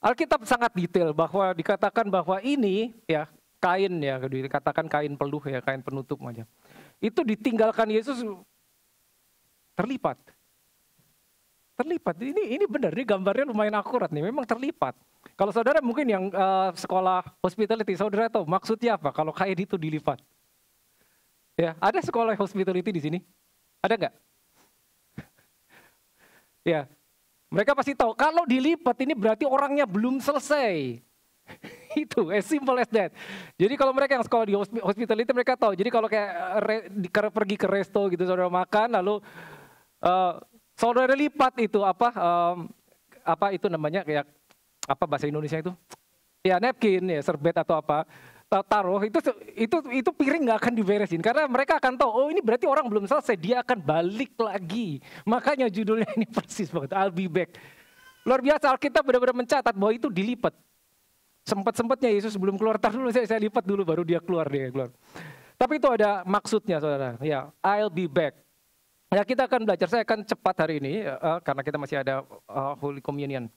Alkitab sangat detail bahwa dikatakan bahwa ini ya kain ya, dikatakan kain peluh ya, kain penutup aja. Itu ditinggalkan Yesus terlipat. Terlipat. Ini benar, ini gambarnya lumayan akurat nih, memang terlipat. Kalau saudara mungkin yang sekolah hospitality, saudara tahu maksudnya apa kalau kain itu dilipat? Ya, ada sekolah hospitality di sini? Ada nggak? Ya, mereka pasti tahu kalau dilipat ini berarti orangnya belum selesai. Itu as simple as that. Jadi kalau mereka yang sekolah di hospitality mereka tahu. Jadi kalau kayak pergi ke resto gitu saudara makan lalu saudara lipat itu apa itu namanya kayak apa bahasa Indonesia itu? Ya napkin ya serbet atau apa. Taruh itu piring nggak akan diberesin karena mereka akan tahu oh ini berarti orang belum selesai, dia akan balik lagi. Makanya judulnya ini persis banget, I'll be back. Luar biasa, Alkitab benar-benar mencatat bahwa itu dilipat. Sempat-sempatnya Yesus belum keluar, tar dulu saya lipat dulu baru dia keluar. Tapi itu ada maksudnya saudara, ya I'll be back. Ya kita akan belajar, saya akan cepat hari ini karena kita masih ada Holy Communion.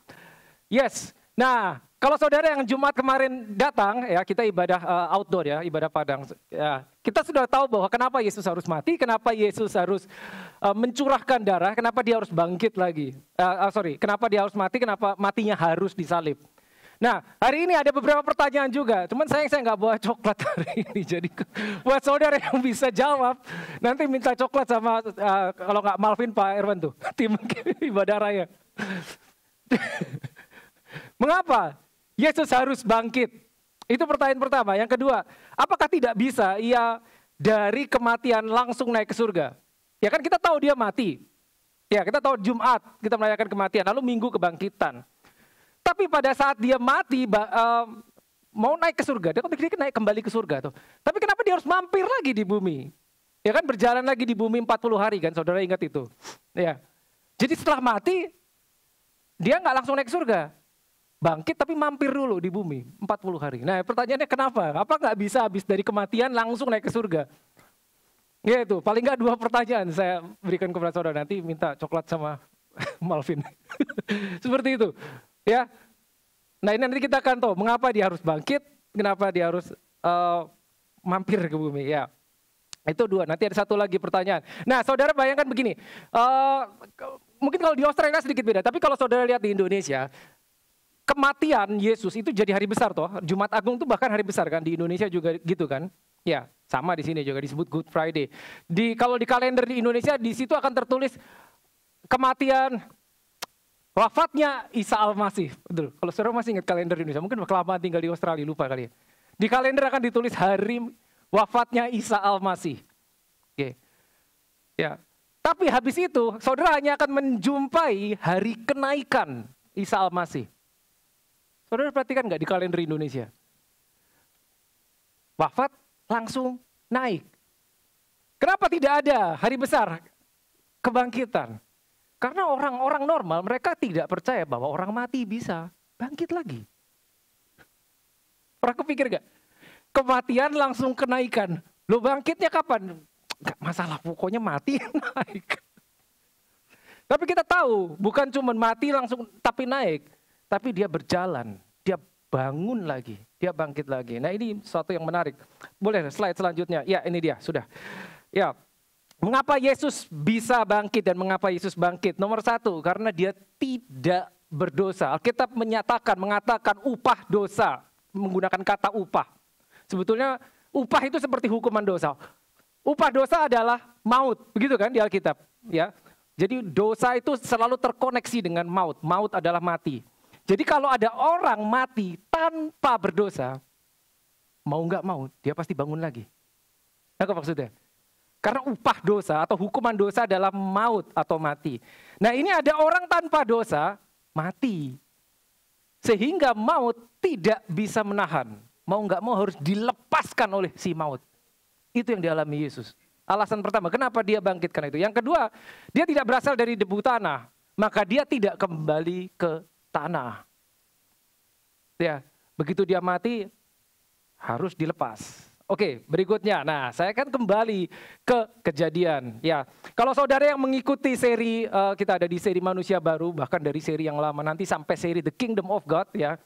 Yes, nah kalau saudara yang Jumat kemarin datang, ya kita ibadah outdoor ya, ibadah padang. Ya, kita sudah tahu bahwa kenapa Yesus harus mati, kenapa Yesus harus mencurahkan darah, kenapa dia harus bangkit lagi. Kenapa dia harus mati, kenapa matinya harus disalib. Nah, hari ini ada beberapa pertanyaan juga. Cuman saya nggak bawa coklat hari ini. Jadi buat saudara yang bisa jawab, nanti minta coklat sama kalau nggak Malvin, Pak Irwan tuh, tim ibadah raya. Mengapa Yesus harus bangkit? Itu pertanyaan pertama. Yang kedua, apakah tidak bisa ia dari kematian langsung naik ke surga? Ya kan kita tahu dia mati. Ya kita tahu Jumat kita merayakan kematian, lalu Minggu kebangkitan. Tapi pada saat dia mati, mau naik ke surga, dia naik kembali ke surga tuh. Tapi kenapa dia harus mampir lagi di bumi? Ya kan berjalan lagi di bumi 40 hari kan, saudara ingat itu. Ya. Jadi setelah mati, dia nggak langsung naik ke surga. Bangkit tapi mampir dulu di bumi 40 hari. Nah pertanyaannya kenapa? Apa nggak bisa habis dari kematian langsung naik ke surga? Ya itu, paling nggak 2 pertanyaan saya berikan kepada saudara. Nanti minta coklat sama Malvin. Seperti itu. Ya, nah ini nanti kita akan tahu mengapa dia harus bangkit, kenapa dia harus mampir ke bumi. Ya, itu 2. Nanti ada 1 lagi pertanyaan. Nah, saudara bayangkan begini, mungkin kalau di Australia sedikit beda, tapi kalau saudara lihat di Indonesia, kematian Yesus itu jadi hari besar toh. Jumat Agung itu bahkan hari besar kan di Indonesia juga gitu kan? Ya, sama di sini juga disebut Good Friday. Kalau di kalender di Indonesia di situ akan tertulis kematian wafatnya Isa Al-Masih. Betul. Kalau saudara masih ingat kalender Indonesia, mungkin kelamaan tinggal di Australia, lupa kali ya. Di kalender akan ditulis hari wafatnya Isa Al-Masih. Oke. Ya. Tapi habis itu, saudara hanya akan menjumpai hari kenaikan Isa Al-Masih. Saudara perhatikan nggak di kalender Indonesia? Wafat langsung naik. Kenapa tidak ada hari besar kebangkitan? Karena orang-orang normal mereka tidak percaya bahwa orang mati bisa bangkit lagi. Pernah kepikir gak? Kematian langsung kenaikan. Lo bangkitnya kapan? Gak masalah, pokoknya mati naik. Tapi kita tahu bukan cuma mati langsung tapi naik. Tapi dia berjalan, dia bangun lagi, dia bangkit lagi. Nah ini sesuatu yang menarik. Boleh slide selanjutnya. Ya ini dia, sudah. Ya. Mengapa Yesus bisa bangkit dan mengapa Yesus bangkit? Nomor 1, karena dia tidak berdosa. Alkitab mengatakan upah dosa, menggunakan kata upah. Sebetulnya upah itu seperti hukuman dosa. Upah dosa adalah maut, begitu kan di Alkitab, ya. Jadi dosa itu selalu terkoneksi dengan maut. Maut adalah mati. Jadi kalau ada orang mati tanpa berdosa, mau nggak mau dia pasti bangun lagi. Apa maksudnya? Karena upah dosa atau hukuman dosa adalah maut atau mati. Nah ini ada orang tanpa dosa, mati. Sehingga maut tidak bisa menahan. Mau nggak mau harus dilepaskan oleh si maut. Itu yang dialami Yesus. Alasan pertama, kenapa dia bangkitkan itu. Yang kedua, dia tidak berasal dari debu tanah. Maka dia tidak kembali ke tanah. Ya, begitu dia mati, harus dilepas. Oke, berikutnya. Nah, saya akan kembali ke Kejadian. Ya, kalau saudara yang mengikuti seri, kita ada di seri Manusia Baru, bahkan dari seri yang lama nanti sampai seri The Kingdom of God, ya,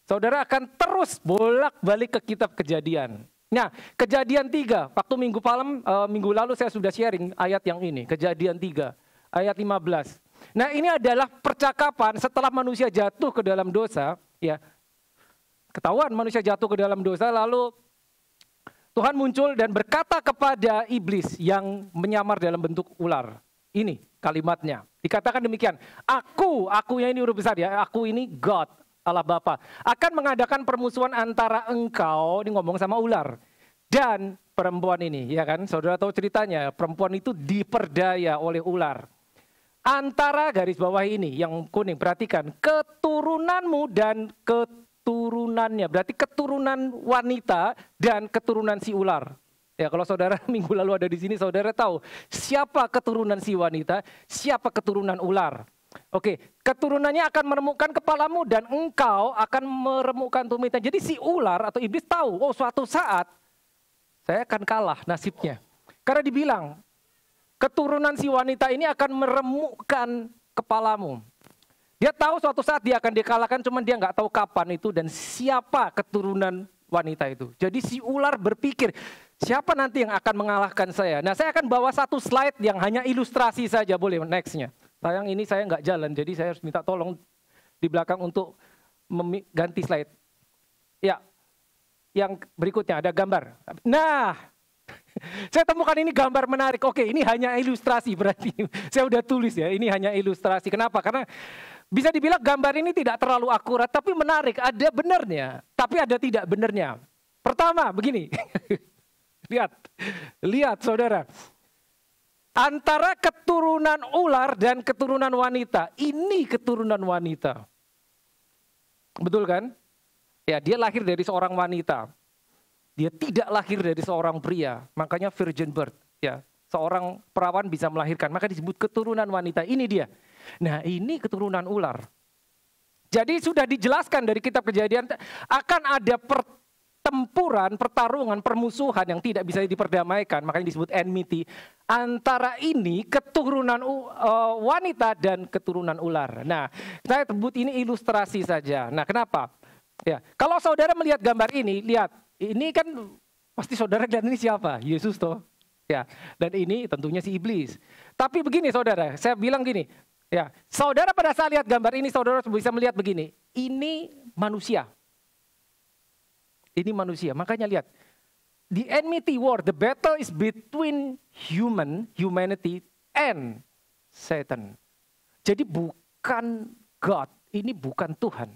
saudara akan terus bolak-balik ke kitab Kejadian. Nah, Kejadian 3, waktu minggu lalu saya sudah sharing ayat yang ini, Kejadian 3, ayat 15. Nah, ini adalah percakapan setelah manusia jatuh ke dalam dosa, ya. Ketahuan manusia jatuh ke dalam dosa, lalu Tuhan muncul dan berkata kepada iblis yang menyamar dalam bentuk ular. Ini kalimatnya. Dikatakan demikian, akunya ini huruf besar ya, aku ini God, Allah Bapa, akan mengadakan permusuhan antara engkau, ini ngomong sama ular, dan perempuan ini. Ya kan, saudara tahu ceritanya, perempuan itu diperdaya oleh ular. Antara garis bawah ini, yang kuning, perhatikan, keturunanmu dan keturunannya, berarti keturunan wanita dan keturunan si ular. Ya, kalau saudara minggu lalu ada di sini, saudara tahu siapa keturunan si wanita, siapa keturunan ular. Oke, keturunannya akan meremukkan kepalamu dan engkau akan meremukkan tumitnya. Jadi si ular atau iblis tahu, oh suatu saat saya akan kalah nasibnya. Karena dibilang, keturunan si wanita ini akan meremukkan kepalamu. Dia tahu suatu saat dia akan dikalahkan, cuman dia nggak tahu kapan itu dan siapa keturunan wanita itu. Jadi si ular berpikir, siapa nanti yang akan mengalahkan saya? Nah, saya akan bawa satu slide yang hanya ilustrasi saja, boleh nextnya. Sayang ini saya nggak jalan, jadi saya harus minta tolong di belakang untuk ganti slide. Ya, yang berikutnya ada gambar. Nah, saya temukan ini gambar menarik. Oke, ini hanya ilustrasi berarti. Saya udah tulis ya, ini hanya ilustrasi. Kenapa? Karena bisa dibilang gambar ini tidak terlalu akurat, tapi menarik. Ada benarnya, tapi ada tidak benarnya. Pertama, begini. Lihat saudara. Antara keturunan ular dan keturunan wanita. Ini keturunan wanita. Betul kan? Ya, dia lahir dari seorang wanita. Dia tidak lahir dari seorang pria, makanya virgin birth. Ya, seorang perawan bisa melahirkan, maka disebut keturunan wanita. Ini dia. Nah, ini keturunan ular. Jadi sudah dijelaskan dari kitab Kejadian akan ada pertempuran, pertarungan, permusuhan yang tidak bisa diperdamaikan, makanya disebut enmity antara ini keturunan wanita dan keturunan ular. Nah, saya sebut ini ilustrasi saja. Nah, kenapa? Ya, kalau saudara melihat gambar ini, lihat. Ini kan pasti saudara lihat ini siapa? Yesus toh. Ya, dan ini tentunya si iblis. Tapi begini saudara, saya bilang gini, ya, saudara pada saat lihat gambar ini saudara bisa melihat begini, ini manusia. Ini manusia. Makanya lihat, the enmity war, the battle is between humanity and Satan. Jadi bukan God, ini bukan Tuhan,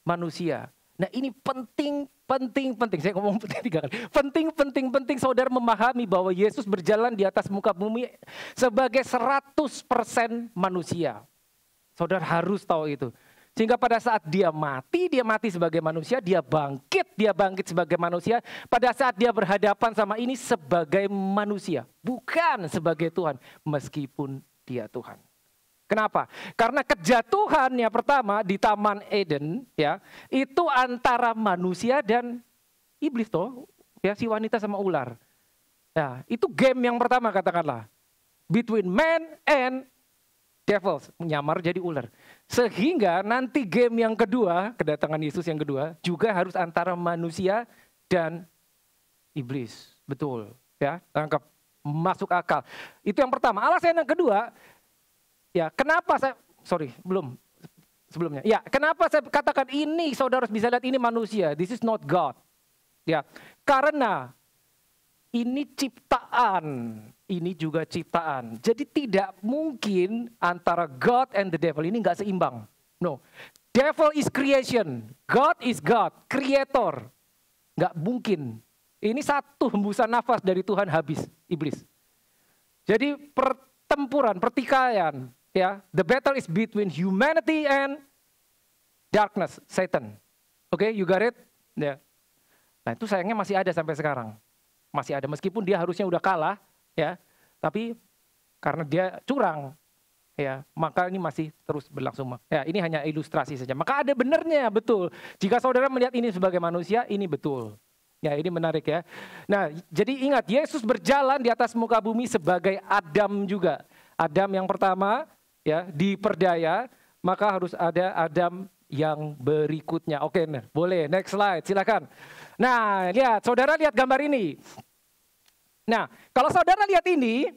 manusia. Nah, ini penting. Saya ngomong penting 3 kali. Penting saudara memahami bahwa Yesus berjalan di atas muka bumi sebagai 100% manusia. Saudara harus tahu itu. Sehingga pada saat dia mati sebagai manusia, dia bangkit sebagai manusia. Pada saat dia berhadapan sama ini sebagai manusia, bukan sebagai Tuhan, meskipun dia Tuhan. Kenapa? Karena kejatuhannya pertama di Taman Eden, ya, itu antara manusia dan iblis toh, ya, si wanita sama ular. Ya, itu game yang pertama katakanlah, between man and devils, menyamar jadi ular. Sehingga nanti game yang kedua, kedatangan Yesus yang kedua, juga harus antara manusia dan iblis. Betul, ya, tangkap, masuk akal. Itu yang pertama. Alasan yang kedua, ya, kenapa sebelumnya. Ya, kenapa saya katakan ini saudara bisa lihat ini manusia, this is not God. Ya, karena ini ciptaan, ini juga ciptaan. Jadi tidak mungkin antara God and the devil, ini nggak seimbang. No, devil is creation, God is God, creator. Nggak mungkin. Ini satu hembusan nafas dari Tuhan habis, iblis. Jadi pertempuran, pertikaian. Ya, the battle is between humanity and darkness, Satan. Oke, you got it? Ya. Nah, itu sayangnya masih ada sampai sekarang. Masih ada, meskipun dia harusnya udah kalah, ya. Tapi karena dia curang, ya, maka ini masih terus berlangsung. Ya, ini hanya ilustrasi saja. Maka ada benernya, betul. Jika saudara melihat ini sebagai manusia, ini betul. Ya, ini menarik ya. Nah, jadi ingat, Yesus berjalan di atas muka bumi sebagai Adam juga. Adam yang pertama ya diperdaya, maka harus ada Adam yang berikutnya. Oke, boleh next slide, silakan. Nah, lihat, saudara lihat gambar ini. Nah, kalau saudara lihat ini,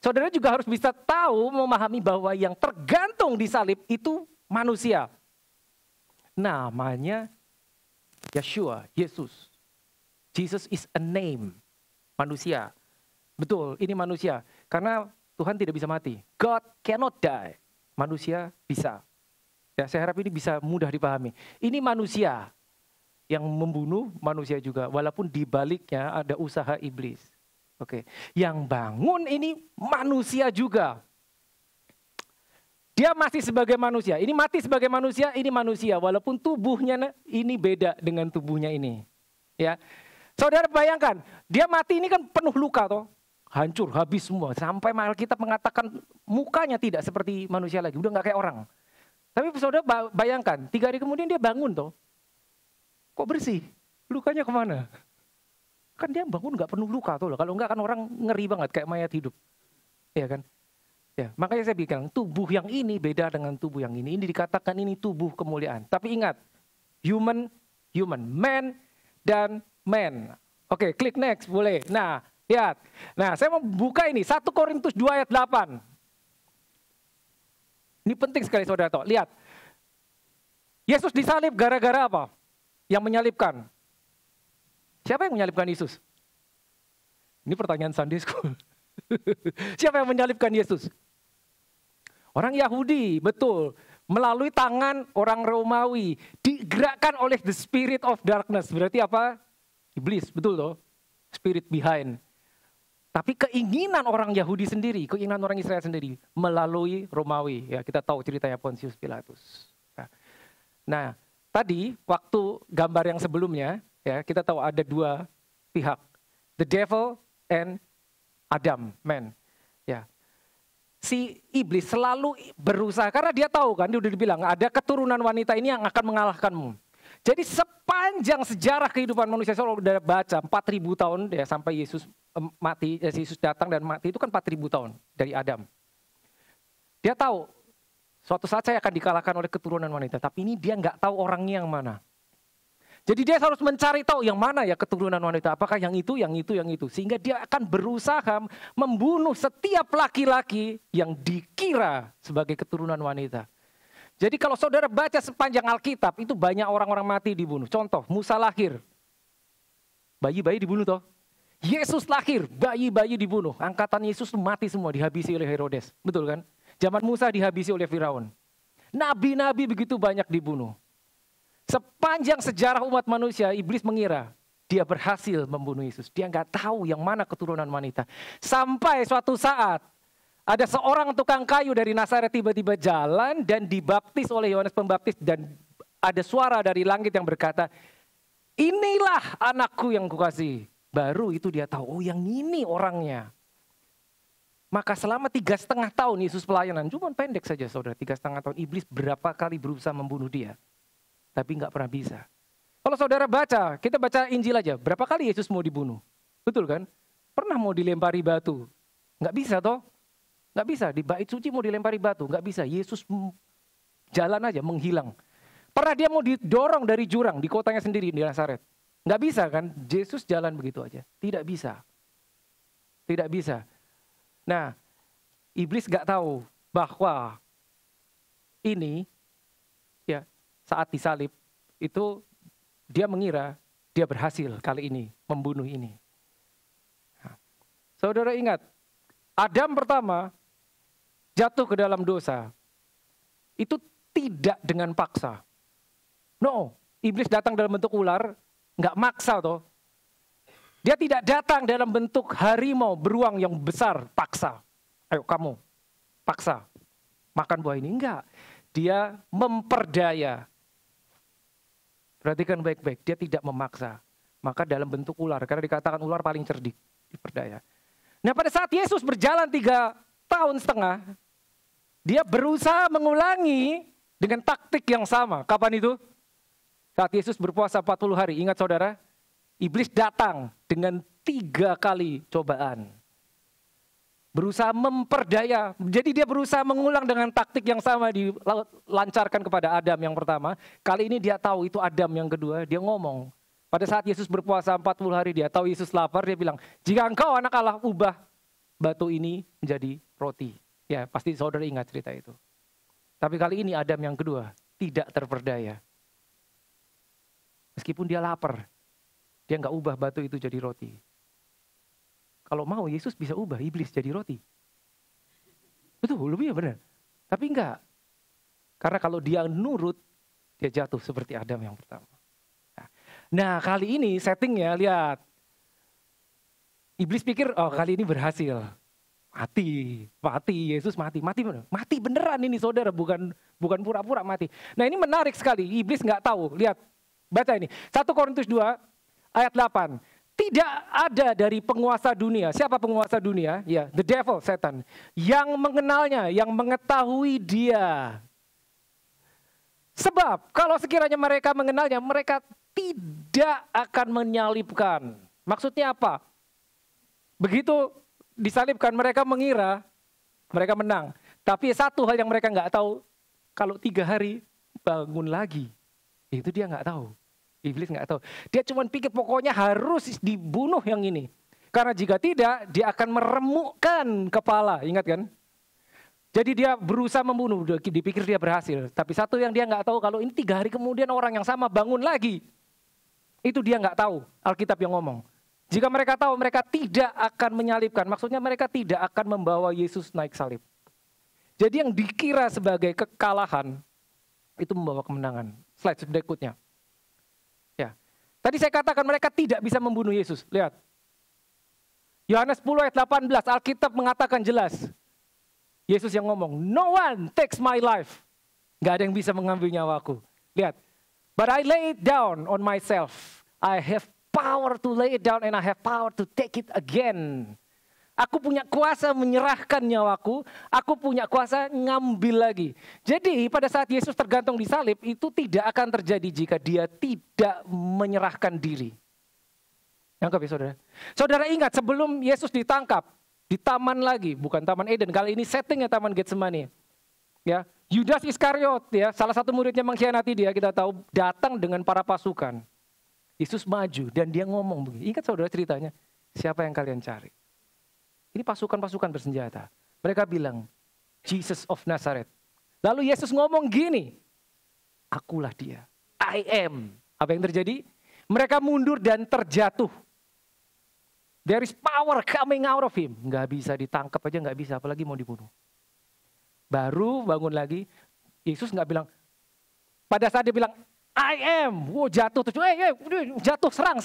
saudara juga harus bisa tahu, memahami bahwa yang tergantung di salib itu manusia. Namanya Yeshua, Yesus. Jesus is a name, manusia. Betul, ini manusia. Karena Tuhan tidak bisa mati. God cannot die. Manusia bisa. Ya, saya harap ini bisa mudah dipahami. Ini manusia yang membunuh manusia juga. Walaupun di baliknya ada usaha iblis. Oke, yang bangun ini manusia juga. Dia masih sebagai manusia. Ini mati sebagai manusia, ini manusia. Walaupun tubuhnya ini beda dengan tubuhnya ini. Ya. Saudara bayangkan, dia mati ini kan penuh luka toh. Hancur, habis semua. Sampai Alkitab mengatakan mukanya tidak seperti manusia lagi. Udah gak kayak orang. Tapi saudara bayangkan, 3 hari kemudian dia bangun toh. Kok bersih? Lukanya kemana? Kan dia bangun gak penuh luka toh. Kalau enggak kan orang ngeri banget kayak mayat hidup. Iya kan? Ya, makanya saya bilang tubuh yang ini beda dengan tubuh yang ini. Ini dikatakan ini tubuh kemuliaan. Tapi ingat, human, man, dan man. Oke, klik next, boleh. Nah, lihat. Nah, saya mau buka ini, 1 Korintus 2 ayat 8. Ini penting sekali saudara tahu. Lihat. Yesus disalib gara-gara apa? Yang menyalibkan. Siapa yang menyalibkan Yesus? Ini pertanyaan Sunday School. Siapa yang menyalibkan Yesus? Orang Yahudi, betul. Melalui tangan orang Romawi. Digerakkan oleh the spirit of darkness. Berarti apa? Iblis, betul toh? Spirit behind. Tapi keinginan orang Yahudi sendiri, keinginan orang Israel sendiri melalui Romawi. Ya, kita tahu ceritanya Pontius Pilatus. Nah, tadi waktu gambar yang sebelumnya, ya, kita tahu ada 2 pihak. The devil and Adam, man. Ya. Si iblis selalu berusaha, karena dia tahu kan, dia udah dibilang ada keturunan wanita ini yang akan mengalahkanmu. Jadi sepanjang sejarah kehidupan manusia, saya udah baca 4.000 tahun ya sampai Yesus mati, Yesus datang dan mati itu kan 4.000 tahun dari Adam. Dia tahu suatu saat saya akan dikalahkan oleh keturunan wanita, tapi ini dia nggak tahu orangnya yang mana. Jadi dia harus mencari tahu yang mana ya keturunan wanita, apakah yang itu, sehingga dia akan berusaha membunuh setiap laki-laki yang dikira sebagai keturunan wanita. Jadi kalau saudara baca sepanjang Alkitab, itu banyak orang-orang mati dibunuh. Contoh, Musa lahir. Bayi-bayi dibunuh toh. Yesus lahir, bayi-bayi dibunuh. Angkatan Yesus mati semua, dihabisi oleh Herodes. Betul kan? Zaman Musa dihabisi oleh Firaun. Nabi-nabi begitu banyak dibunuh. Sepanjang sejarah umat manusia, iblis mengira dia berhasil membunuh Yesus. Dia nggak tahu yang mana keturunan wanita. Sampai suatu saat, ada seorang tukang kayu dari Nazaret tiba-tiba jalan dan dibaptis oleh Yohanes Pembaptis. Dan ada suara dari langit yang berkata, inilah anakku yang kukasihi. Baru itu dia tahu, oh yang ini orangnya. Maka selama 3,5 tahun Yesus pelayanan, cuma pendek saja saudara, 3,5 tahun. Iblis berapa kali berusaha membunuh dia. Tapi nggak pernah bisa. Kalau saudara baca, kita baca Injil aja, berapa kali Yesus mau dibunuh? Betul kan? Pernah mau dilempari batu. Nggak bisa toh. Nggak bisa, di bait suci mau dilempari batu, nggak bisa. Yesus jalan aja, menghilang. Pernah dia mau didorong dari jurang di kotanya sendiri di Nazaret. Nggak bisa kan, Yesus jalan begitu aja. Tidak bisa. Tidak bisa. Nah, iblis nggak tahu bahwa ini, ya saat disalib, itu dia mengira dia berhasil kali ini membunuh ini. Nah, saudara ingat, Adam pertama jatuh ke dalam dosa, itu tidak dengan paksa. No, iblis datang dalam bentuk ular, nggak maksa toh. Dia tidak datang dalam bentuk harimau beruang yang besar, paksa. Ayo kamu, paksa, makan buah ini. Enggak, dia memperdaya. Perhatikan baik-baik, dia tidak memaksa. Maka dalam bentuk ular, karena dikatakan ular paling cerdik, diperdaya. Nah pada saat Yesus berjalan 3,5 tahun, dia berusaha mengulangi dengan taktik yang sama. Kapan itu? Saat Yesus berpuasa 40 hari. Ingat saudara? Iblis datang dengan 3 kali cobaan. Berusaha memperdaya. Jadi dia berusaha mengulang dengan taktik yang sama dilancarkan kepada Adam yang pertama. Kali ini dia tahu itu Adam yang kedua. Dia ngomong. Pada saat Yesus berpuasa 40 hari dia tahu Yesus lapar. Dia bilang, jika engkau anak Allah ubah batu ini menjadi roti. Ya pasti saudara ingat cerita itu. Tapi kali ini Adam yang kedua tidak terperdaya. Meskipun dia lapar. Dia nggak ubah batu itu jadi roti. Kalau mau Yesus bisa ubah iblis jadi roti. Betul, lebih ya benar. Tapi enggak. Karena kalau dia nurut, dia jatuh seperti Adam yang pertama. Nah kali ini settingnya lihat. Iblis pikir, oh kali ini berhasil. Mati, Yesus mati. Mati beneran ini saudara, bukan pura-pura mati. Nah ini menarik sekali, iblis nggak tahu. Lihat, baca ini. 1 Korintus 2 ayat 8. Tidak ada dari penguasa dunia. Siapa penguasa dunia? Ya, the devil, setan. Yang mengenalnya, yang mengetahui dia. Sebab kalau sekiranya mereka mengenalnya, mereka tidak akan menyalibkan. Maksudnya apa? Begitu disalibkan, mereka mengira mereka menang. Tapi satu hal yang mereka nggak tahu, kalau 3 hari bangun lagi. Itu dia nggak tahu. Iblis nggak tahu. Dia cuma pikir pokoknya harus dibunuh yang ini. Karena jika tidak, dia akan meremukkan kepala. Ingat kan? Jadi dia berusaha membunuh. Dipikir dia berhasil. Tapi satu yang dia nggak tahu, kalau ini 3 hari kemudian orang yang sama bangun lagi. Itu dia nggak tahu. Alkitab yang ngomong. Jika mereka tahu, mereka tidak akan menyalibkan. Maksudnya mereka tidak akan membawa Yesus naik salib. Jadi yang dikira sebagai kekalahan, itu membawa kemenangan. Slide berikutnya. Ya. Tadi saya katakan mereka tidak bisa membunuh Yesus. Lihat. Yohanes 10 ayat 18, Alkitab mengatakan jelas. Yesus yang ngomong, no one takes my life. Gak ada yang bisa mengambil nyawaku. Lihat. But I lay it down on myself. I have power to lay it down and I have power to take it again. Aku punya kuasa menyerahkan nyawaku, aku punya kuasa ngambil lagi. Jadi pada saat Yesus tergantung di salib, itu tidak akan terjadi jika dia tidak menyerahkan diri. Nangkap ya saudara? Saudara ingat sebelum Yesus ditangkap, di taman lagi, bukan Taman Eden, kali ini settingnya Taman Getsemani. Ya, Yudas Iskariot, ya, salah satu muridnya mengkhianati dia, kita tahu, datang dengan para pasukan. Yesus maju dan dia ngomong begini. Ingat saudara ceritanya, siapa yang kalian cari? Ini pasukan-pasukan bersenjata. Mereka bilang, Jesus of Nazareth. Lalu Yesus ngomong gini, akulah dia. I am. Apa yang terjadi? Mereka mundur dan terjatuh. There is power coming out of him. Nggak bisa ditangkap aja, nggak bisa. Apalagi mau dibunuh. Baru bangun lagi, Yesus nggak bilang, pada saat dia bilang, I am. Wow, jatuh. Terus, jatuh, serang.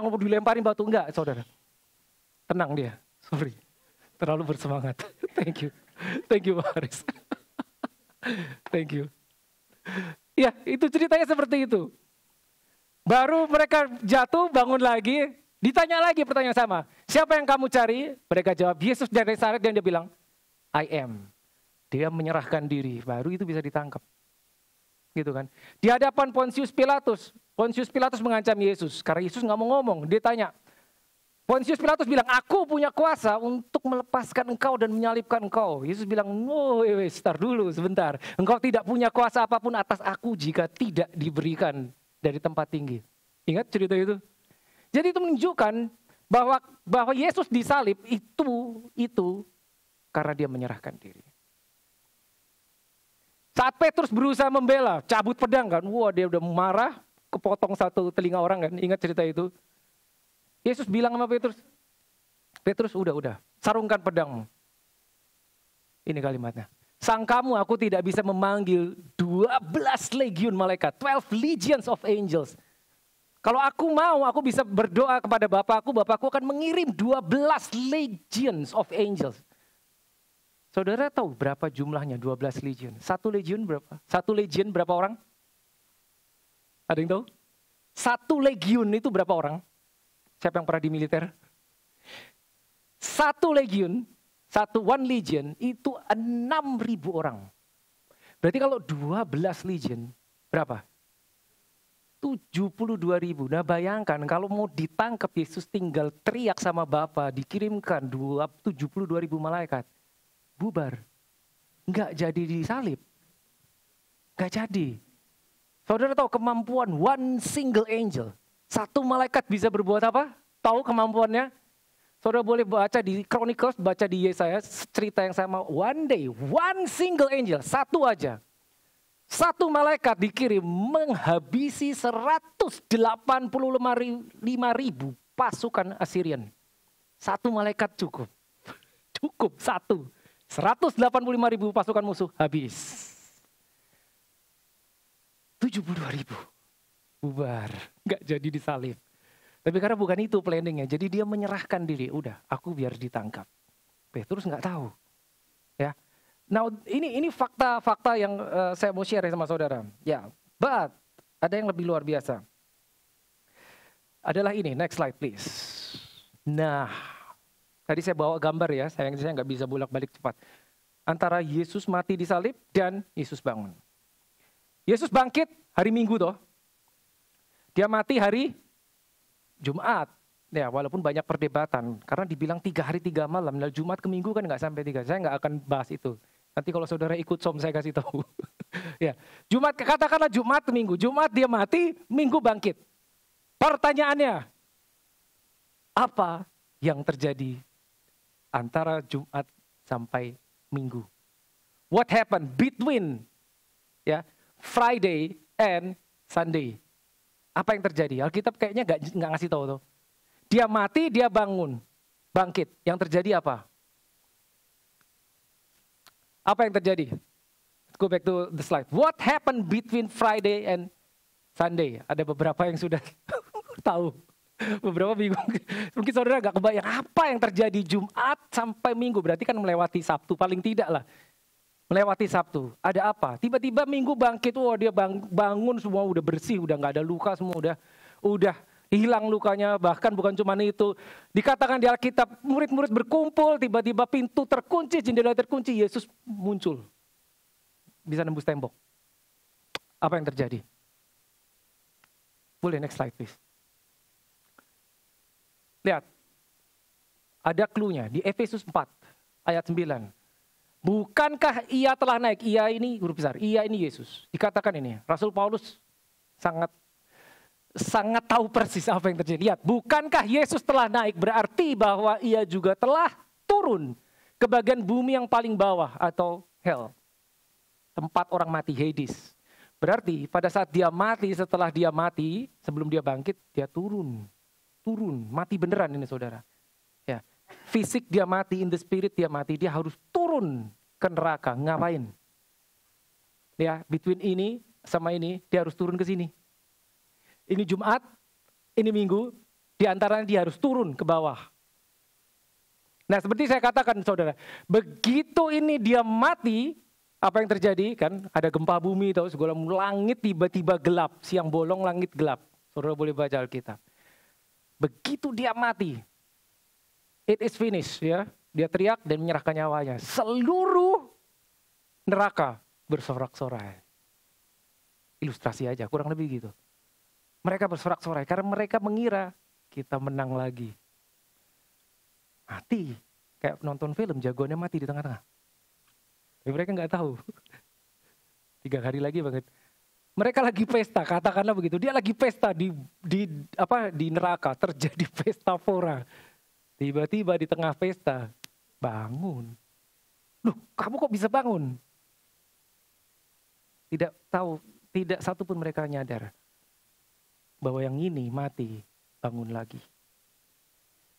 Mau dilemparin batu. Enggak, saudara. Tenang dia. Sorry. Terlalu bersemangat. Thank you Pak Haris. Thank you. Ya, itu ceritanya seperti itu. Baru mereka jatuh, bangun lagi, ditanya lagi pertanyaan sama. Siapa yang kamu cari? Mereka jawab, Yesus dari Nazaret, dan dia bilang, I am. Dia menyerahkan diri, baru itu bisa ditangkap. Gitu kan. Di hadapan Pontius Pilatus mengancam Yesus. Karena Yesus nggak mau ngomong, dia tanya, Pontius Pilatus bilang, aku punya kuasa untuk melepaskan engkau dan menyalibkan engkau. Yesus bilang, start dulu sebentar. Engkau tidak punya kuasa apapun atas aku jika tidak diberikan dari tempat tinggi. Ingat cerita itu? Jadi itu menunjukkan bahwa Yesus disalib itu karena dia menyerahkan diri. Saat Petrus berusaha membela, cabut pedang kan. Wah, dia udah marah, kepotong satu telinga orang kan. Ingat cerita itu? Yesus bilang sama Petrus, udah, sarungkan pedangmu. Ini kalimatnya. Sangkamu aku tidak bisa memanggil 12 legiun malaikat, 12 legions of angels. Kalau aku mau, aku bisa berdoa kepada Bapakku akan mengirim 12 legions of angels. Saudara tahu berapa jumlahnya 12 legion? Satu legion berapa? Satu legion berapa orang? Ada yang tahu? Satu legion itu berapa orang? Siapa yang pernah di militer? One legion itu 6.000 orang. Berarti kalau 12 legion berapa? 72.000. Nah bayangkan kalau mau ditangkap Yesus tinggal teriak sama Bapa, dikirimkan 72.000 malaikat. Bubar. Nggak jadi disalib. Nggak jadi. Saudara tahu kemampuan one single angel. Satu malaikat bisa berbuat apa? Tahu kemampuannya? Saudara boleh baca di Chronicles, baca di Yesaya, cerita yang sama. One day, one single angel, satu aja. Satu malaikat dikirim menghabisi 185.000 pasukan Assyrian. Satu malaikat cukup. Cukup satu. 185.000 pasukan musuh habis. 72.000. Bubar. Nggak jadi disalib. Tapi karena bukan itu planningnya, jadi dia menyerahkan diri. Udah, aku biar ditangkap. Petrus nggak tahu, ya. Nah, ini fakta-fakta yang saya mau share sama saudara. Ya, but ada yang lebih luar biasa. Adalah ini, next slide please. Nah, tadi saya bawa gambar ya, sayang saya nggak bisa bolak-balik cepat. Antara Yesus mati di salib dan Yesus bangun. Yesus bangkit hari Minggu toh. Dia mati hari Jumat, ya walaupun banyak perdebatan, karena dibilang 3 hari 3 malam, nah Jumat ke Minggu kan nggak sampai 3, saya nggak akan bahas itu. Nanti kalau saudara ikut saya kasih tahu. Ya, Jumat, katakanlah Jumat ke Minggu, Jumat dia mati, Minggu bangkit. Pertanyaannya, apa yang terjadi antara Jumat sampai Minggu? What happened between ya Friday and Sunday? Apa yang terjadi? Alkitab kayaknya nggak ngasih tahu tuh. Dia mati, dia bangun, bangkit. Yang terjadi apa? Apa yang terjadi? Let's go back to the slide. What happened between Friday and Sunday? Ada beberapa yang sudah tahu. Beberapa bingung. Mungkin saudara nggak kebayang apa yang terjadi Jumat sampai Minggu. Berarti kan melewati Sabtu, paling tidak lah. Melewati Sabtu, ada apa? Tiba-tiba Minggu bangkit, wah dia bangun semua udah bersih, udah nggak ada luka semua, udah hilang lukanya. Bahkan bukan cuma itu, dikatakan di Alkitab murid-murid berkumpul, tiba-tiba pintu terkunci, jendela terkunci, Yesus muncul, bisa nembus tembok. Apa yang terjadi? Boleh next slide please. Lihat, ada clue-nya di Efesus 4 ayat 9. Bukankah ia telah naik? Ia ini huruf besar. Ia ini Yesus. Dikatakan ini. Rasul Paulus sangat tahu persis apa yang terjadi. Lihat, bukankah Yesus telah naik berarti bahwa ia juga telah turun ke bagian bumi yang paling bawah atau hell. Tempat orang mati, Hades. Berarti pada saat dia mati, setelah dia mati, sebelum dia bangkit, dia turun. Turun, mati beneran ini saudara. Ya. Fisik dia mati, in the spirit dia mati, dia harus turun ke neraka. Ngapain? Ya, between ini sama ini, dia harus turun ke sini. Ini Jumat, ini Minggu, di antaranya dia harus turun ke bawah. Nah, seperti saya katakan saudara, begitu ini dia mati, apa yang terjadi? Kan ada gempa bumi, tahu, segala langit tiba-tiba gelap, siang bolong langit gelap. Saudara boleh baca Alkitab. Begitu dia mati, it is finished, ya. Dia teriak dan menyerahkan nyawanya. Seluruh neraka bersorak-sorai. Ilustrasi aja, kurang lebih gitu. Mereka bersorak-sorai karena mereka mengira kita menang lagi. Mati, kayak nonton film, jagoannya mati di tengah-tengah. Tapi mereka nggak tahu. 3 hari lagi banget. Mereka lagi pesta, katakanlah begitu. Dia lagi pesta di neraka, terjadi pesta pora. Tiba-tiba di tengah pesta, bangun. Loh, kamu kok bisa bangun? Tidak tahu, tidak satu pun mereka nyadar bahwa yang ini mati, bangun lagi.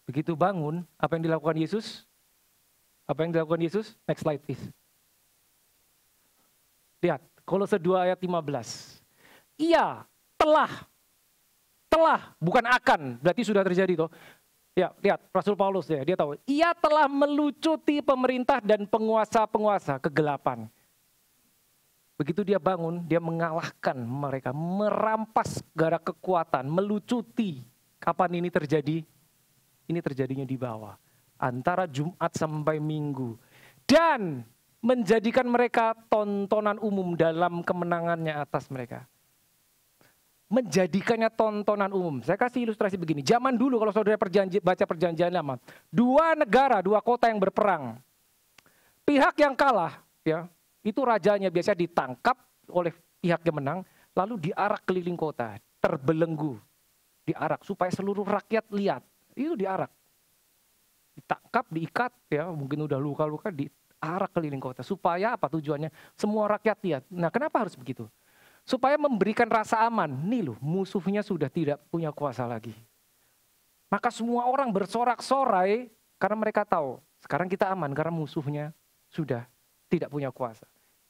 Begitu bangun, apa yang dilakukan Yesus? Apa yang dilakukan Yesus? Next slide please. Lihat, Kolose 2 ayat 15. Ia telah, bukan akan, berarti sudah terjadi toh. Ya, lihat Rasul Paulus ya, dia tahu. Ia telah melucuti pemerintah dan penguasa-penguasa kegelapan. Begitu dia bangun, dia mengalahkan mereka, merampas segala kekuatan, melucuti. Kapan ini terjadi? Ini terjadinya di bawah. Antara Jumat sampai Minggu. Dan menjadikan mereka tontonan umum dalam kemenangannya atas mereka. menjadikannya tontonan umum. Saya kasih ilustrasi begini. Zaman dulu kalau saudara baca perjanjian lama, dua negara, dua kota yang berperang. Pihak yang kalah, ya, itu rajanya biasanya ditangkap oleh pihak yang menang, lalu diarak keliling kota, terbelenggu, diarak supaya seluruh rakyat lihat. Itu diarak, ditangkap, diikat, ya, mungkin udah luka-luka, diarak keliling kota. Supaya apa tujuannya? Semua rakyat lihat. Nah, kenapa harus begitu? Supaya memberikan rasa aman. Nih loh, musuhnya sudah tidak punya kuasa lagi. Maka semua orang bersorak-sorai karena mereka tahu sekarang kita aman karena musuhnya sudah tidak punya kuasa.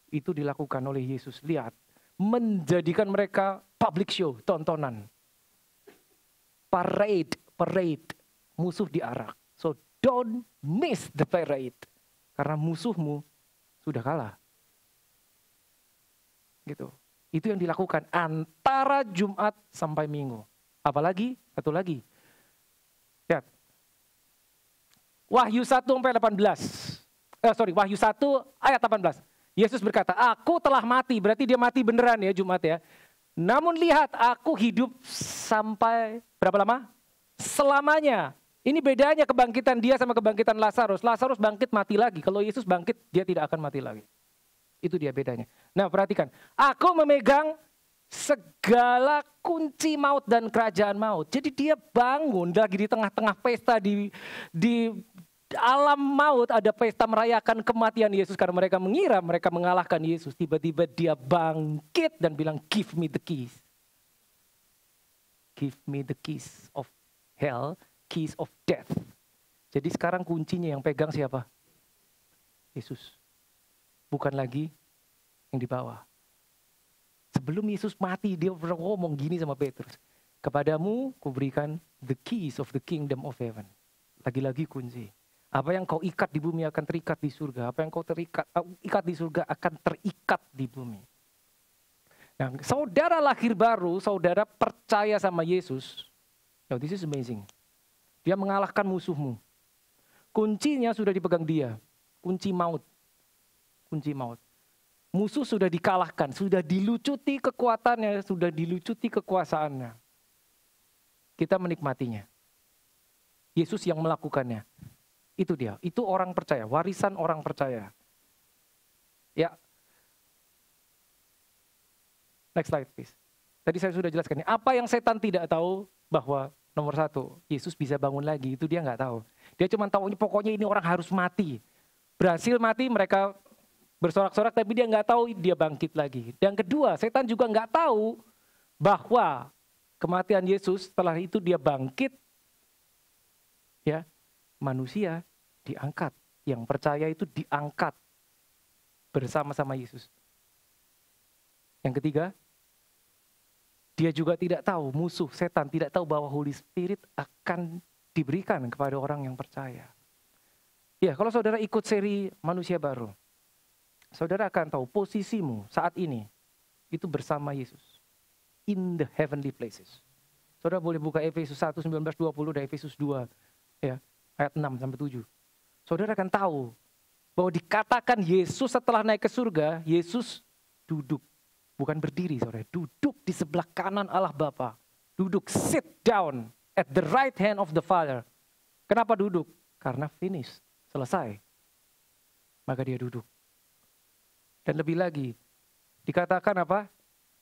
Itu dilakukan oleh Yesus. Lihat, menjadikan mereka public show, tontonan. Parade, musuh diarak. So don't miss the parade. Karena musuhmu sudah kalah. Gitu. Itu yang dilakukan antara Jumat sampai Minggu. Apalagi, satu lagi. Lihat. Wahyu 1 sampai 18. Wahyu 1 ayat 18. Yesus berkata, aku telah mati. Berarti dia mati beneran ya Jumat ya. Namun lihat, aku hidup sampai berapa lama? Selamanya. Ini bedanya kebangkitan dia sama kebangkitan Lazarus. Lazarus bangkit mati lagi. Kalau Yesus bangkit, dia tidak akan mati lagi. Itu dia bedanya. Nah perhatikan. Aku memegang segala kunci maut dan kerajaan maut. Jadi dia bangun lagi di tengah-tengah pesta di alam maut, ada pesta merayakan kematian Yesus karena mereka mengira mereka mengalahkan Yesus. Tiba-tiba dia bangkit dan bilang, give me the keys. Give me the keys of hell, keys of death. Jadi sekarang kuncinya yang pegang siapa? Yesus. Bukan lagi yang di bawah. Sebelum Yesus mati, dia pernah ngomong gini sama Petrus. Kepadamu kuberikan the keys of the kingdom of heaven. Lagi-lagi kunci. Apa yang kau ikat di bumi akan terikat di surga. Apa yang kau ikat di surga akan terikat di bumi. Nah, saudara lahir baru, saudara percaya sama Yesus. Now, this is amazing. Dia mengalahkan musuhmu. Kuncinya sudah dipegang dia. Kunci maut. Kunci maut. Musuh sudah dikalahkan, sudah dilucuti kekuatannya, sudah dilucuti kekuasaannya. Kita menikmatinya. Yesus yang melakukannya. Itu dia, itu orang percaya, warisan orang percaya. Ya. Next slide please. Tadi saya sudah jelaskan, apa yang setan tidak tahu bahwa nomor satu, Yesus bisa bangun lagi, itu dia nggak tahu. Dia cuma tahu pokoknya ini orang harus mati. Berhasil mati, mereka bersorak-sorak, tapi dia nggak tahu dia bangkit lagi. Yang kedua, setan juga nggak tahu bahwa kematian Yesus setelah itu dia bangkit, ya. Manusia diangkat. Yang percaya itu diangkat bersama-sama Yesus. Yang ketiga, dia juga tidak tahu, musuh setan tidak tahu bahwa Holy Spirit akan diberikan kepada orang yang percaya. Ya, kalau saudara ikut seri Manusia Baru, saudara akan tahu posisimu saat ini itu bersama Yesus. In the heavenly places. Saudara boleh buka Efesus 1, 19, 20 dan Efesus 2. Ya. Ayat 6 sampai 7. Saudara akan tahu bahwa dikatakan Yesus setelah naik ke surga, Yesus duduk. Bukan berdiri, saudara. Duduk di sebelah kanan Allah Bapa. Duduk, sit down at the right hand of the Father. Kenapa duduk? Karena finish, selesai. Maka dia duduk. Dan lebih lagi, dikatakan apa?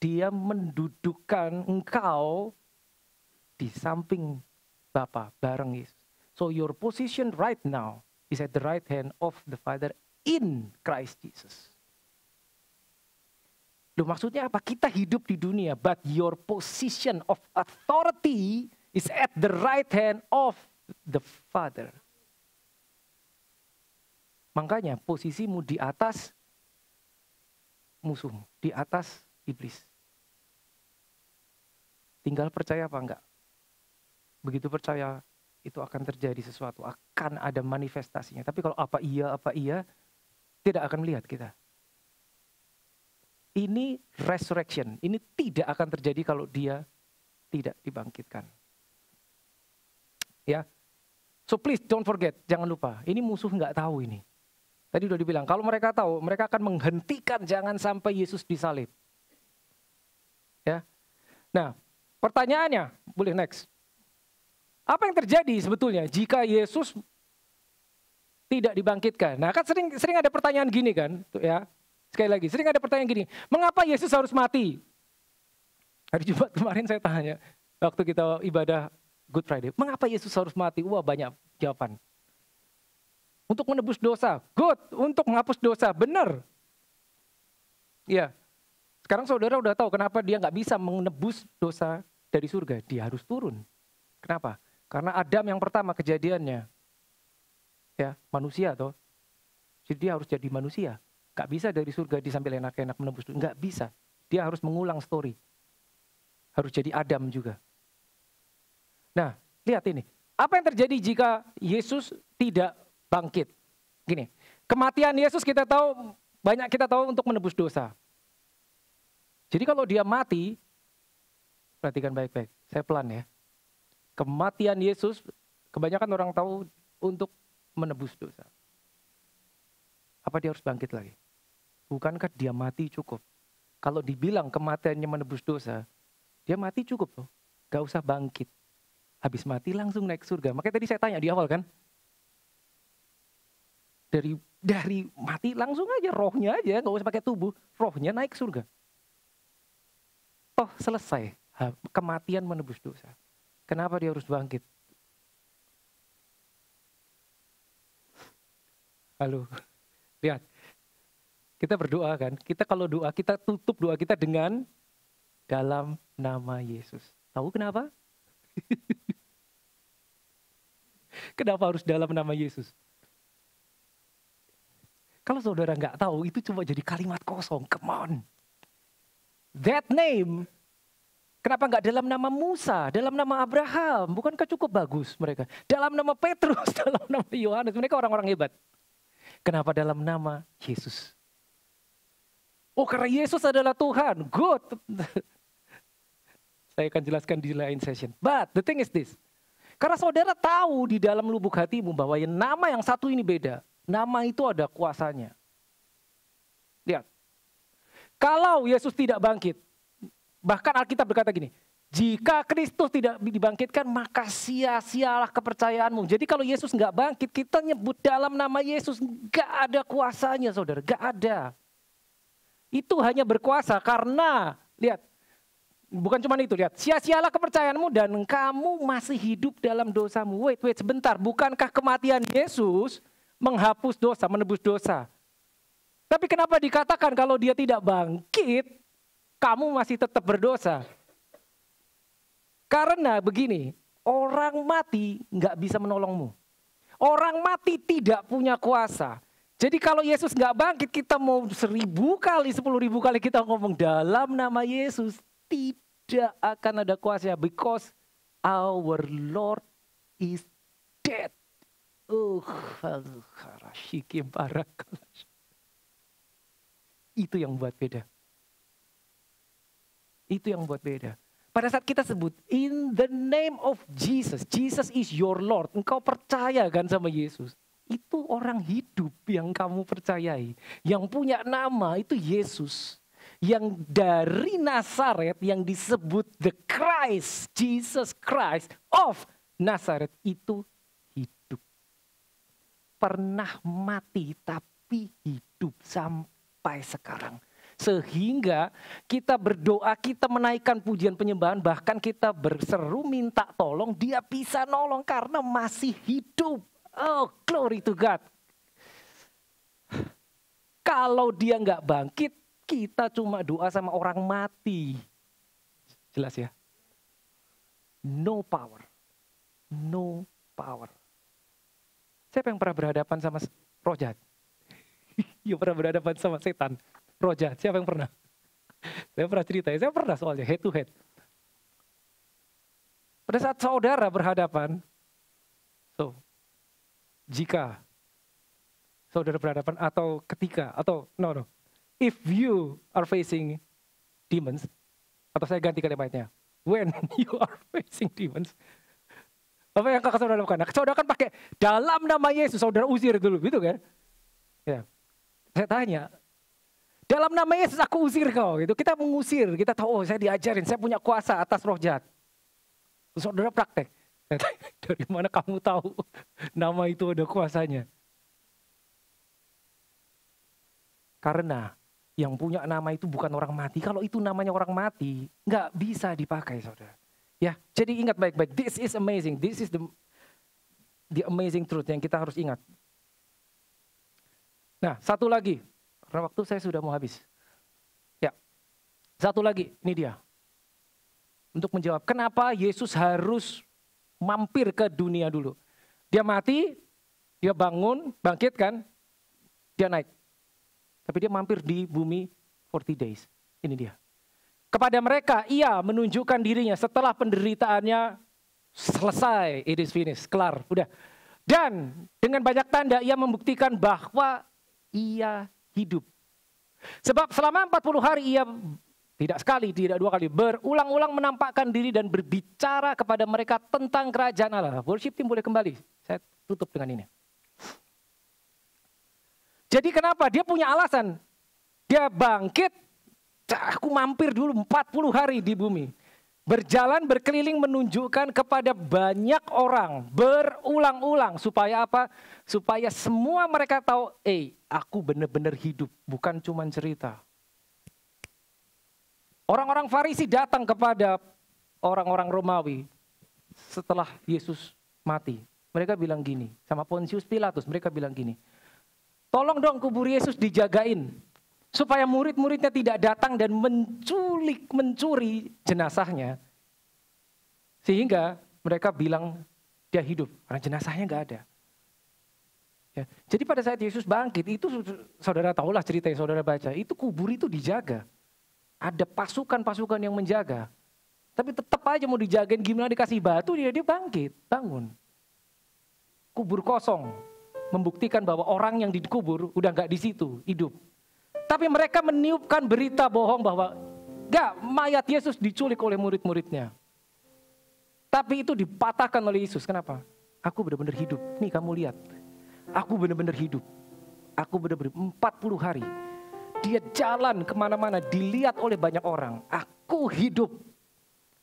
Dia mendudukkan engkau di samping Bapa, bareng Yesus. So your position right now is at the right hand of the Father in Christ Jesus. Loh, maksudnya apa? Kita hidup di dunia, but your position of authority is at the right hand of the Father. Makanya posisimu di atas musuhmu, di atas iblis. Tinggal percaya apa enggak? Begitu percaya, itu akan terjadi sesuatu, akan ada manifestasinya. Tapi kalau apa iya, tidak akan melihat kita. Ini resurrection, ini tidak akan terjadi kalau dia tidak dibangkitkan. Ya, so please don't forget, jangan lupa, ini musuh nggak tahu ini. Tadi udah dibilang, kalau mereka tahu, mereka akan menghentikan jangan sampai Yesus disalib. Ya, nah Pertanyaannya, boleh next. Apa yang terjadi sebetulnya jika Yesus tidak dibangkitkan? Nah kan sering ada pertanyaan gini kan, ya. Sekali lagi, sering ada pertanyaan gini, mengapa Yesus harus mati? Hari Jumat kemarin saya tanya, waktu kita ibadah Good Friday, mengapa Yesus harus mati? Wah banyak jawaban. Untuk menebus dosa, good. Untuk menghapus dosa, benar. Iya. Sekarang saudara udah tahu kenapa dia nggak bisa menebus dosa dari surga. Dia harus turun. Kenapa? Karena Adam yang pertama kejadiannya, ya manusia toh. Jadi dia harus jadi manusia. Nggak bisa dari surga disambil enak-enak menebus dosa. Nggak bisa. Dia harus mengulang story. Harus jadi Adam juga. Nah, lihat ini. Apa yang terjadi jika Yesus tidak bangkit? Gini, kematian Yesus kita tahu, banyak kita tahu untuk menebus dosa. Jadi kalau dia mati, perhatikan baik-baik, saya pelan ya. Kematian Yesus, kebanyakan orang tahu untuk menebus dosa. Apa dia harus bangkit lagi? Bukankah dia mati cukup? Kalau dibilang kematiannya menebus dosa, dia mati cukup loh. Gak usah bangkit. Habis mati langsung naik surga. Makanya tadi saya tanya di awal kan. Dari mati langsung aja, rohnya aja, gak usah pakai tubuh. Rohnya naik surga. Toh selesai. Kematian menebus dosa. Kenapa dia harus bangkit? Halo, lihat. Kita berdoa kan. Kita kalau doa, kita tutup doa kita dengan dalam nama Yesus. Tahu kenapa? Kenapa harus dalam nama Yesus? Kalau saudara nggak tahu, itu cuma jadi kalimat kosong. Come on. That name. Kenapa nggak dalam nama Musa, dalam nama Abraham? Bukankah cukup bagus mereka? Dalam nama Petrus, dalam nama Yohanes. Mereka orang-orang hebat. Kenapa dalam nama Yesus? Oh, karena Yesus adalah Tuhan. Good. Saya akan jelaskan di lain session. But the thing is this. Karena saudara tahu di dalam lubuk hatimu bahwa nama yang satu ini beda. Nama itu ada kuasanya. Lihat. Kalau Yesus tidak bangkit. Bahkan Alkitab berkata gini. Jika Kristus tidak dibangkitkan, maka sia-sialah kepercayaanmu. Jadi kalau Yesus nggak bangkit, kita nyebut dalam nama Yesus. Nggak ada kuasanya saudara. Nggak ada. Itu hanya berkuasa karena, lihat, bukan cuma itu, lihat, sia-sialah kepercayaanmu dan kamu masih hidup dalam dosamu. Wait, sebentar, bukankah kematian Yesus menghapus dosa, menebus dosa? Tapi kenapa dikatakan kalau dia tidak bangkit, kamu masih tetap berdosa? Karena begini, orang mati nggak bisa menolongmu. Orang mati tidak punya kuasa. Jadi kalau Yesus nggak bangkit, kita mau 1000 kali, 10.000 kali kita ngomong dalam nama Yesus, tidak akan ada kuasa. Because our Lord is dead. Itu yang buat beda. Itu yang buat beda. Pada saat kita sebut, in the name of Jesus, Jesus is your Lord. Engkau percaya kan sama Yesus? Itu orang hidup yang kamu percayai. Yang punya nama itu Yesus. Yang dari Nazaret yang disebut the Christ, Jesus Christ of Nazaret itu hidup. Pernah mati tapi hidup sampai sekarang. Sehingga kita berdoa, kita menaikkan pujian penyembahan, bahkan kita berseru minta tolong, dia bisa nolong karena masih hidup. Oh, glory to God. Kalau dia nggak bangkit, kita cuma doa sama orang mati. Jelas ya? No power. No power. Siapa yang pernah berhadapan sama roh jahat? Yang pernah berhadapan sama setan? Roh jahat, siapa yang pernah? Saya pernah cerita, saya pernah soalnya head to head. Pada saat saudara berhadapan, jika saudara berhadapan atau ketika, atau no. If you are facing demons, atau saya ganti kalimatnya, when you are facing demons, apa yang kakak saudara lakukan? Nah, saudara kan pakai dalam nama Yesus, saudara usir dulu, gitu kan? Ya. Saya tanya, Dalam nama Yesus aku usir kau. Gitu. Kita mengusir, kita tahu, oh saya diajarin, saya punya kuasa atas roh jahat. Terus saudara praktek. Dari mana kamu tahu nama itu ada kuasanya? Karena yang punya nama itu bukan orang mati. Kalau itu namanya orang mati, nggak bisa dipakai, saudara. Ya, jadi ingat baik-baik. This is amazing. This is the amazing truth yang kita harus ingat. Nah, satu lagi. Karena waktu saya sudah mau habis. Ya, satu lagi. Ini dia. Untuk menjawab, kenapa Yesus harus mampir ke dunia dulu. Dia mati, dia bangun, bangkit kan, dia naik. Tapi dia mampir di bumi 40 days. Ini dia. Kepada mereka, ia menunjukkan dirinya setelah penderitaannya selesai. It is finished, kelar, udah. Dan dengan banyak tanda ia membuktikan bahwa ia hidup. Sebab selama 40 hari ia tidak sekali, tidak dua kali, berulang-ulang menampakkan diri dan berbicara kepada mereka tentang kerajaan Allah. Worship team boleh kembali. Saya tutup dengan ini. Jadi kenapa? Dia punya alasan. Dia bangkit, aku mampir dulu 40 hari di bumi. Berjalan, berkeliling menunjukkan kepada banyak orang, berulang-ulang. Supaya apa? Supaya semua mereka tahu, aku benar-benar hidup, bukan cuma cerita. Orang-orang Farisi datang kepada orang-orang Romawi setelah Yesus mati. Mereka bilang gini, sama Pontius Pilatus, mereka bilang gini, tolong dong kubur Yesus dijagain, supaya murid-muridnya tidak datang dan mencuri jenazahnya. Sehingga mereka bilang dia hidup, karena jenazahnya nggak ada. Ya, jadi pada saat Yesus bangkit, itu saudara tahulah cerita yang saudara baca, itu kubur itu dijaga. Ada pasukan-pasukan yang menjaga. Tapi tetap aja mau dijagain gimana dikasih batu, dia bangkit, bangun. Kubur kosong, membuktikan bahwa orang yang dikubur udah nggak di situ, hidup. Tapi mereka meniupkan berita bohong bahwa mayat Yesus diculik oleh murid-muridnya. Tapi itu dipatahkan oleh Yesus. Kenapa? Aku benar-benar hidup. Nih kamu lihat. Aku benar-benar hidup. Aku benar-benar 40 hari. Dia jalan kemana-mana, dilihat oleh banyak orang. Aku hidup.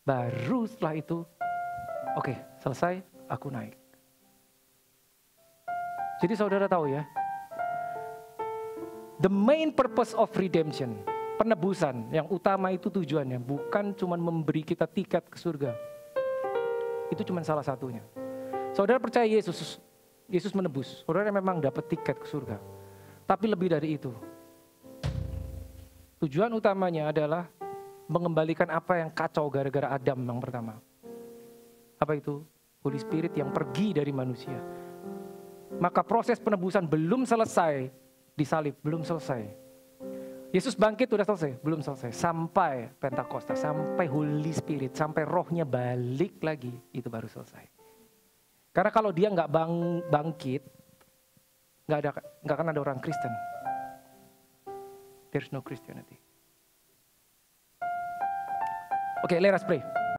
Baru setelah itu, oke, selesai, aku naik. Jadi saudara tahu ya, the main purpose of redemption, penebusan yang utama itu tujuannya bukan cuma memberi kita tiket ke surga. Itu cuma salah satunya. Saudara percaya Yesus menebus. Saudara memang dapat tiket ke surga. Tapi lebih dari itu. Tujuan utamanya adalah mengembalikan apa yang kacau gara-gara Adam yang pertama. Apa itu? Holy Spirit yang pergi dari manusia. Maka proses penebusan belum selesai di salib, belum selesai. Yesus bangkit sudah selesai, belum selesai. Sampai Pentakosta, sampai Holy Spirit, sampai rohnya balik lagi, itu baru selesai. Karena kalau dia nggak bangkit, nggak akan ada orang Kristen. There's no Christianity. Okay, let us pray.